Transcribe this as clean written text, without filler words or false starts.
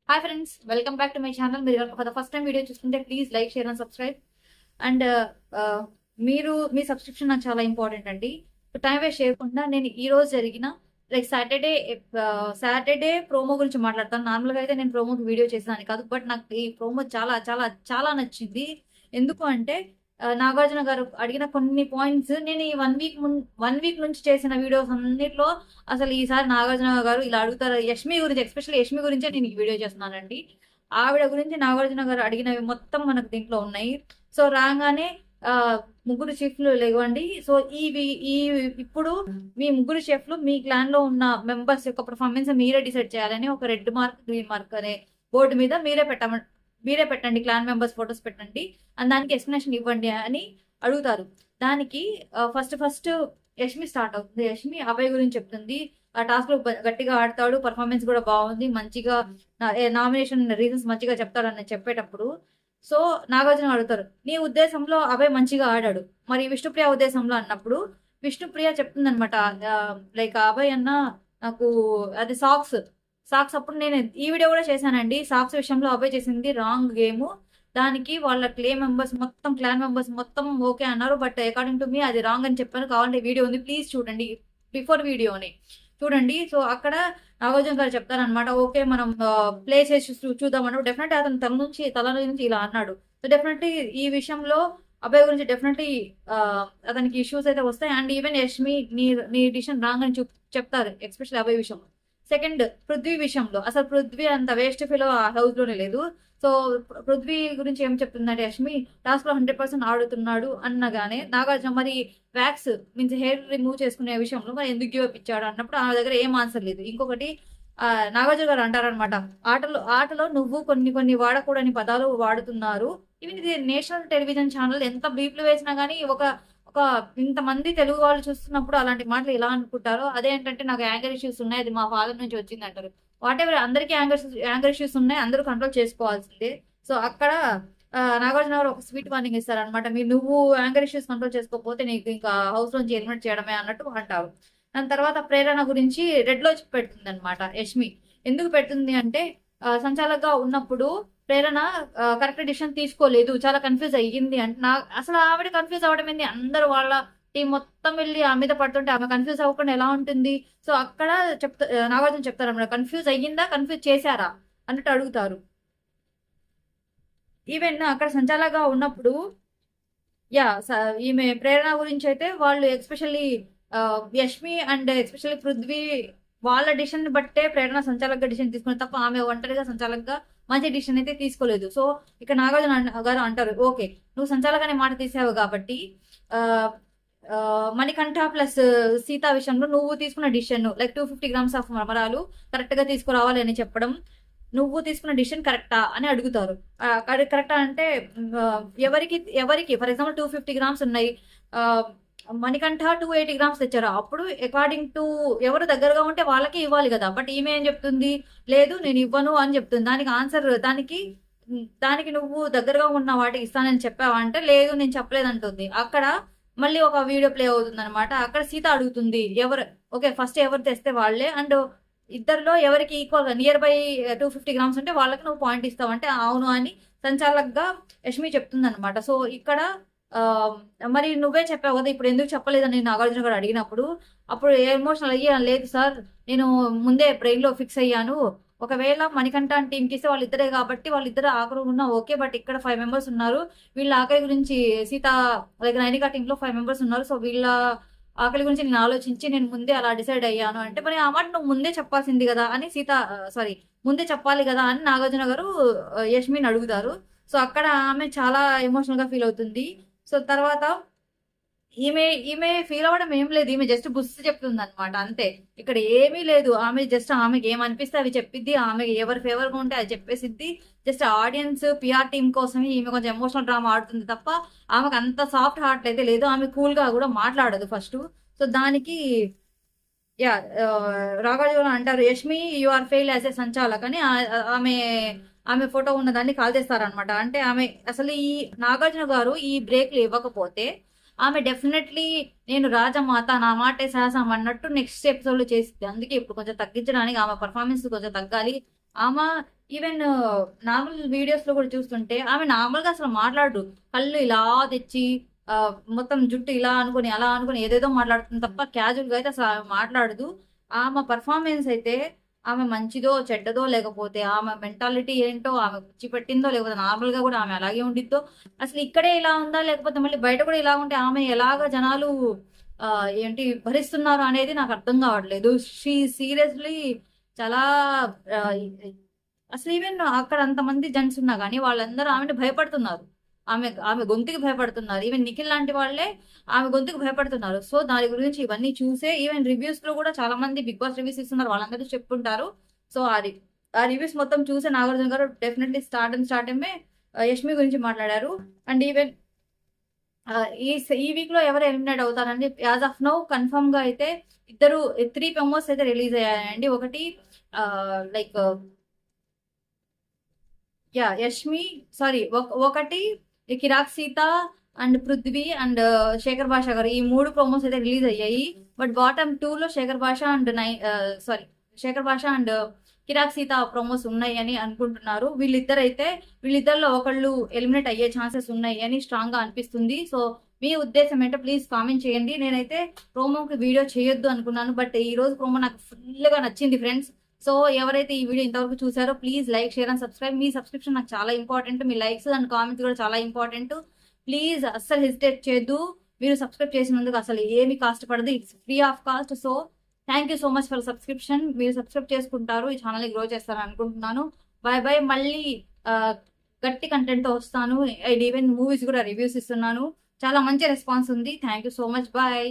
Hi friends, welcome back to my channel. మీరు for the first time video చూస్తుంటే please like, share and subscribe. And మీరు మీ subscription నాకు చాలా important అండి. టైం వేస్ట్ చేయకుండా నేను ఈ రోజు జరిగిన లైక్ సాటర్డే ప్రోమో గురించి మాట్లాడతాను. నార్మల్గా అయితే నేను ప్రోమోకి వీడియో చేసేదాన్ని కాదు, బట్ నాకు ఈ ప్రోమో చాలా చాలా చాలా నచ్చింది. ఎందుకు అంటే నాగార్జున గారు అడిగిన కొన్ని పాయింట్స్ నేను ఈ 1 వీక్ నుంచి చేసిన వీడియోస్ అన్నిట్లో అసలు ఈసారి నాగార్జున గారు ఇలా అడుగుతారు. యష్మి గురించి, ఎస్పెషల్లీ యష్మి గురించే నేను ఈ వీడియో చేస్తున్నానండి. ఆవిడ గురించి నాగార్జున గారు అడిగినవి మొత్తం మనకు దీంట్లో ఉన్నాయి. సో రాగానే ముగ్గురు షెఫ్లు లేవండి. సో ఈ ఇప్పుడు మీ ముగ్గురు షెఫ్లు మీ క్లాన్ లో ఉన్న మెంబర్స్ యొక్క పర్ఫార్మెన్స్ మీరే డిసైడ్ చేయాలని ఒక రెడ్ మార్క్, గ్రీన్ మార్క్ అనే బోర్డు మీద మీరే పెట్టండి, క్లాన్ మెంబర్స్ ఫొటోస్ పెట్టండి అని దానికి ఎక్స్ప్లెనేషన్ ఇవ్వండి అని అడుగుతారు. దానికి ఫస్ట్ యష్మి స్టార్ట్ అవుతుంది. యష్మి అభయ్ గురించి చెప్తుంది. ఆ టాస్క్ లో గట్టిగా ఆడతాడు, పర్ఫార్మెన్స్ కూడా బాగుంది, మంచిగా నామినేషన్ రీజన్స్ మంచిగా చెప్తాడు అని చెప్పేటప్పుడు సో నాగార్జున అడుగుతారు, నీ ఉద్దేశంలో అభయ్ మంచిగా ఆడాడు, మరి విష్ణుప్రియ ఉద్దేశంలో అన్నప్పుడు విష్ణుప్రియ చెప్తుంది అనమాట, లైక్ అభయ్ అన్న నాకు అది సాక్స్ అప్పుడు నేను ఈ వీడియో కూడా చేశానండి. సాక్స్ విషయంలో అభయ్ చేసింది రాంగ్ గేమ్. దానికి వాళ్ళ క్లాన్ మెంబర్స్ మొత్తం ఓకే అన్నారు, బట్ అకార్డింగ్ టు మీ అది రాంగ్ అని చెప్పాను. కావాలంటే వీడియో ఉంది, ప్లీజ్ చూడండి, బిఫోర్ వీడియోని చూడండి. సో అక్కడ నాగార్జున గారు చెప్తారనమాట, ఓకే మనం ప్లే చేసి చూద్దాం అన్నప్పుడు డెఫినెట్లీ అతను తల నుంచి ఇలా అన్నాడు. సో డెఫినెట్లీ ఈ విషయంలో అభయ్ గురించి డెఫినెట్లీ అతనికి ఇష్యూస్ అయితే వస్తాయి. అండ్ ఈవెన్ యష్మి నీ డిసిషన్ రాంగ్ అని చెప్తారు, ఎస్పెషల్లీ అభయ్ విషయంలో. సెకండ్, పృథ్వీ విషయంలో అసలు పృథ్వీ అంత వేస్ట్ ఫీల్ ఆ హౌస్ లోనే లేదు. సో పృథ్వీ గురించి ఏం చెప్తుందంటే యష్మి టాస్క్ లో 100% ఆడుతున్నాడు అన్నగానే నాగార్జున మరి వ్యాక్స్ మీన్స్ హెయిర్ రిమూవ్ చేసుకునే విషయంలో మరి ఎందుకు గివ్ అప్ ఇచ్చాడు అన్నప్పుడు ఆమె దగ్గర ఏం ఆన్సర్ లేదు. ఇంకొకటి నాగార్జున గారు అంటారనమాట, ఆటలో నువ్వు కొన్ని వాడకూడని పదాలు వాడుతున్నారు. ఈవెన్ ఇది నేషనల్ టెలివిజన్ ఛానల్ ఎంత బ్రీఫ్లు వేసినా కానీ ఒక ఇంతమంది తెలుగు వాళ్ళు చూస్తున్నప్పుడు అలాంటి మాటలు ఎలా అనుకుంటారో. అదేంటంటే నాకు యాంగర్ ఇష్యూస్ ఉన్నాయి, అది మా ఫాదర్ నుంచి వచ్చింది అంటారు. వాట్ ఎవర్, అందరికీ యాంగర్ ఇష్యూస్ ఉన్నాయి, అందరూ కంట్రోల్ చేసుకోవాల్సిందే. సో అక్కడ నాగార్జున గారు ఒక స్వీట్ వార్నింగ్ ఇస్తారనమాట, నువ్వు యాంగర్ ఇష్యూస్ కంట్రోల్ చేసుకోకపోతే నీకు ఇంకా హౌస్ నుంచి ఎలిమినేట్ చేయడమే అన్నట్టు అంటారు. దాని తర్వాత ప్రేరణ గురించి రెడ్ లో పెడుతుంది అనమాట యష్మి. ఎందుకు పెడుతుంది అంటే సంచాలకగా ఉన్నప్పుడు ప్రేరణ కరెక్ట్ డిసిషన్ తీసుకోలేదు, చాలా కన్ఫ్యూజ్ అయ్యింది అంటే అసలు ఆవిడ కన్ఫ్యూజ్ అవ్వడం ఏంది, అందరూ వాళ్ళ టీం మొత్తం వెళ్ళి ఆమె మీద పడుతుంటే ఆమె కన్ఫ్యూజ్ అవ్వకుండా ఎలా ఉంటుంది. సో అక్కడ నాగార్జున చెప్తారు అన్నమాట, కన్ఫ్యూజ్ అయ్యిందా, కన్ఫ్యూజ్ చేశారా అన్నట్టు అడుగుతారు. ఈవెన్ అక్కడ సంచాలకగా ఉన్నప్పుడు యా ఈమె ప్రేరణ గురించి అయితే వాళ్ళు especially Yashmi and especially Prithvi వాళ్ళ డిసిషన్ బట్టే ప్రేరణ సంచాలకగా డిసిషన్ తీసుకుని తప్ప ఆమె ఒంటరిగా సంచాలకగా మంచి డిసిషన్ అయితే తీసుకోలేదు. సో ఇక నాగార్జున గారు అంటారు, ఓకే నువ్వు సంచాలకనే మాట తీసావు కాబట్టి మణికంఠ ప్లస్ సీత విషయంలో నువ్వు తీసుకున్న డిసిషన్ లైక్ 250 grams ఆఫ్ మరమరాలు కరెక్ట్ గా తీసుకురావాలి అని చెప్పడం, నువ్వు తీసుకున్న డిసిషన్ కరెక్టా అని అడుగుతారు. కరెక్టా అంటే ఎవరికి ఫర్ ఎగ్జాంపుల్ 250 grams ఉన్నాయి, మణికంఠ 280 grams తెచ్చారు, అప్పుడు అకార్డింగ్ టు ఎవరు దగ్గరగా ఉంటే వాళ్ళకి ఇవ్వాలి కదా. బట్ ఈమె ఏం చెప్తుంది, లేదు నేను ఇవ్వను అని చెప్తుంది. దానికి ఆన్సర్ దానికి నువ్వు దగ్గరగా ఉన్న వాటికి ఇస్తానని చెప్పావా అంటే లేదు నేను చెప్పలేదు అంటుంది. అక్కడ మళ్ళీ ఒక వీడియో ప్లే అవుతుంది అనమాట. అక్కడ సీత అడుగుతుంది, ఓకే ఫస్ట్ ఎవరు తెస్తే వాళ్ళే, అండ్ ఇద్దరిలో ఎవరికి ఈక్వల్ గా నియర్ బై 250 grams ఉంటే వాళ్ళకి నువ్వు పాయింట్ ఇస్తావు అంటే అవును అని సంచాలకగా యష్మి చెప్తుంది అనమాట. సో ఇక్కడ మరి నువ్వే చెప్పావు కదా, ఇప్పుడు ఎందుకు చెప్పలేదని నాగార్జున గారు అడిగినప్పుడు అప్పుడు ఎమోషనల్ అయ్యి, లేదు సార్ నేను ముందే బ్రెయిన్ లో ఫిక్స్ అయ్యాను, ఒకవేళ మణికంఠ టీంకి ఇస్తే వాళ్ళిద్దరే కాబట్టి వాళ్ళిద్దరు ఆఖరు ఉన్నా ఓకే, బట్ ఇక్కడ 5 members ఉన్నారు, వీళ్ళ ఆకలి గురించి సీత లైక్ నైనికా టీంలో 5 members ఉన్నారు, సో వీళ్ళ ఆకలి గురించి నేను ఆలోచించి నేను ముందే అలా డిసైడ్ అయ్యాను అంటే మరి ఆ మాట నువ్వు ముందే చెప్పాల్సింది కదా అని ముందే చెప్పాలి కదా అని నాగార్జున గారు యష్మిని అడుగుతారు. సో అక్కడ ఆమె చాలా ఎమోషనల్ గా ఫీల్ అవుతుంది. సో తర్వాత ఈమె ఫీల్ అవ్వడం ఏం లేదు, ఈమె జస్ట్ బుస్ చెప్తుంది అనమాట, అంతే. ఇక్కడ ఏమీ లేదు, ఆమె జస్ట్ ఆమెకి ఏమనిపిస్తే అవి చెప్పిద్ది, ఆమె ఎవరు ఫేవర్ గా ఉంటే అది చెప్పేసిద్ది. జస్ట్ ఆడియన్స్ పిఆర్ టీం కోసమే ఈమె కొంచెం ఎమోషనల్ డ్రామా ఆడుతుంది తప్ప ఆమెకు అంత సాఫ్ట్ హార్ట్ అయితే లేదు, ఆమె కూల్ గా కూడా మాట్లాడదు ఫస్ట్. సో దానికి యా రాఘవ అంటారు, Yashmi you are fail as a సంచాలక్ అని ఆమె ఫోటో ఉన్నదాన్ని కాల్ చేస్తారనమాట. అంటే ఆమె అసలు ఈ నాగార్జున గారు ఈ బ్రేక్లు ఇవ్వకపోతే ఆమె డెఫినెట్లీ నేను రాజమాత నా మాటే శాసనం అన్నట్టు నెక్స్ట్ ఎపిసోడ్ లో చేసింది. అందుకే ఇప్పుడు కొంచెం తగ్గించడానికి ఆమె పర్ఫార్మెన్స్ కొంచెం తగ్గాలి. ఆమె ఈవెన్ నార్మల్ వీడియోస్ లో కూడా చూస్తుంటే ఆమె నార్మల్ గా అసలు మాట్లాడు, కళ్ళు ఇలా తెచ్చి మొత్తం జుట్టు ఇలా అనుకుని అలా అనుకుని ఏదేదో మాట్లాడుతుంది తప్ప క్యాజువల్ గా అయితే అసలు ఆమె మాట్లాడదు. ఆమె పర్ఫార్మెన్స్ అయితే ఆమె మంచిదో చెడ్డదో లేకపోతే ఆమె మెంటాలిటీ ఏంటో ఆమె పిచ్చి పెట్టిందో లేకపోతే నార్మల్ గా కూడా ఆమె అలాగే ఉండిద్దో, అసలు ఇక్కడే ఇలా ఉందా లేకపోతే మళ్ళీ బయట కూడా ఇలా ఉంటే ఆమె ఎలాగ జనాలు ఆ, ఏంటి భరిస్తున్నారు అనేది నాకు అర్థం కావట్లేదు. షీ సీరియస్లీ చాలా ఆ, అసలు ఈవెన్ అక్కడ అంతమంది జెంట్స్ ఉన్నా కానీ వాళ్ళందరూ ఆమెను భయపడుతున్నారు. ఆమె ఆమె గొంతుకి భయపడుతున్నారు. ఈవెన్ నిఖిల్ లాంటి వాళ్ళే ఆమె గొంతుకు భయపడుతున్నారు. సో దాని గురించి ఇవన్నీ చూసే ఈవెన్ రివ్యూస్ లో కూడా చాలా మంది బిగ్ బాస్ రివ్యూస్ ఇస్తున్నారు, వాళ్ళందరూ చెప్పుకుంటారు. సో ఆ రివ్యూస్ మొత్తం చూసే నాగార్జున గారు డెఫినెట్లీ స్టార్టింగ్ యష్మి గురించి మాట్లాడారు. అండ్ ఈవెన్ ఈ ఈ వీక్ లో ఎవరు ఎలిమినేట్ అవుతారండి యాజ్ ఆఫ్ నౌ కన్ఫర్మ్ గా అయితే 3 ప్రమోస్ అయితే రిలీజ్ అయ్యాయండి. ఒకటి లైక్ యష్మి, సారీ, ఒకటి కిరాక్ సీత అండ్ పృథ్వీ అండ్ శేఖర్ భాష గారు, ఈ 3 ప్రోమోస్ అయితే రిలీజ్ అయ్యాయి. బట్ బాటమ్ 2 లో శేఖర్ భాష అండ్ శేఖర్ భాష అండ్ కిరాక్ సీత ప్రోమోస్ ఉన్నాయి అని అనుకుంటున్నారు. వీళ్ళిద్దరిలో ఒకళ్ళు ఎలిమినేట్ అయ్యే ఛాన్సెస్ ఉన్నాయి అని స్ట్రాంగ్ గా అనిపిస్తుంది. సో మీ ఉద్దేశం ఏంటో ప్లీజ్ కామెంట్ చేయండి. నేనైతే ప్రోమోకి వీడియో చేయొద్దు అనుకున్నాను, బట్ ఈ రోజు ప్రోమో నాకు ఫుల్ గా నచ్చింది ఫ్రెండ్స్. సో ఎవరైతే ఈ వీడియో ఇంతవరకు చూసారో please like, share and subscribe. Me subscription నాకు చాలా important, me likes and comments కూడా చాలా ఇంపార్టెంట్. ప్లీజ్ అస్సలు హెసిటేట్ చేయొద్దు. మీరు సబ్స్క్రైబ్ చేసినందుకు అసలు ఏమి కాస్ట్ పడదు, it's free of cost. So thank you so much for subscription. మీరు సబ్స్క్రైబ్ చేసుకుంటారు, ఈ ఛానల్ని గ్రో చేస్తారని అనుకుంటున్నాను. Bye bye. మళ్ళీ గట్టి కంటెంట్తో వస్తాను. ఈవెన్ మూవీస్ కూడా రివ్యూస్ ఇస్తున్నాను, చాలా మంచి రెస్పాన్స్ ఉంది. Thank you so much. Bye.